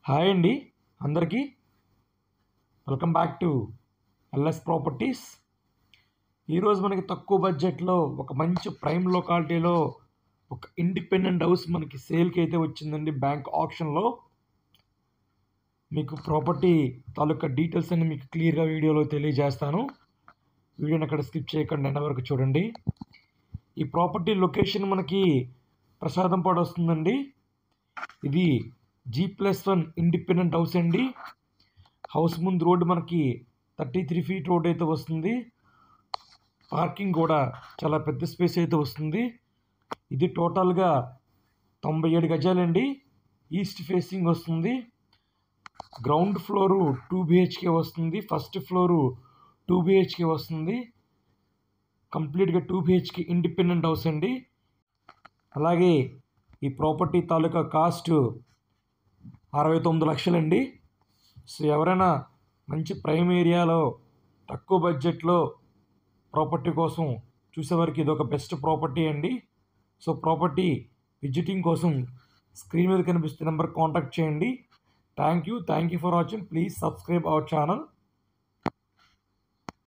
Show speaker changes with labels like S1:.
S1: Hi అండి అందరికీ. Welcome back to LS properties. ఈరోజు మనకి తక్కువ బడ్జెట్లో ఒక మంచి ప్రైమ్ లొకాలిటీలో ఒక ఇండిపెండెంట్ హౌస్ మనకి సేల్కి అయితే వచ్చిందండి బ్యాంక్ ఆప్షన్లో. మీకు ప్రాపర్టీ తాలూకా డీటెయిల్స్ అన్ని మీకు క్లియర్గా వీడియోలో తెలియజేస్తాను. వీడియోని అక్కడ స్కిప్ చేయకుండా ఎండ్ వరకు చూడండి. ఈ ప్రాపర్టీ లొకేషన్ మనకి ప్రసాదంపాడు వస్తుందండి. ఇది G+1 ఇండిపెండెంట్ హౌస్ అండి. హౌస్ ముందు రోడ్డు మనకి 33 ఫీట్ రోడ్ అయితే వస్తుంది. పార్కింగ్ కూడా చాలా పెద్ద స్పేస్ అయితే వస్తుంది. ఇది టోటల్గా 97 గజాలండి. ఈస్ట్ ఫేసింగ్ వస్తుంది. గ్రౌండ్ ఫ్లోరు 2 BHK వస్తుంది. ఫస్ట్ ఫ్లోరు 2 BHK వస్తుంది. కంప్లీట్గా 2 BHK ఇండిపెండెంట్ హౌస్ అండి. అలాగే ఈ ప్రాపర్టీ తాలూకా కాస్ట్ 69 లక్షలండి. సో ఎవరైనా మంచి ప్రైమ్ ఏరియాలో తక్కువ బడ్జెట్లో ప్రాపర్టీ కోసం చూసేవారికి ఇది ఒక బెస్ట్ ప్రాపర్టీ అండి. సో ప్రాపర్టీ విజిటింగ్ కోసం స్క్రీన్ మీద కనిపిస్తున్న నెంబర్ కాంటాక్ట్ చేయండి. Thank you for watching. Please subscribe our channel.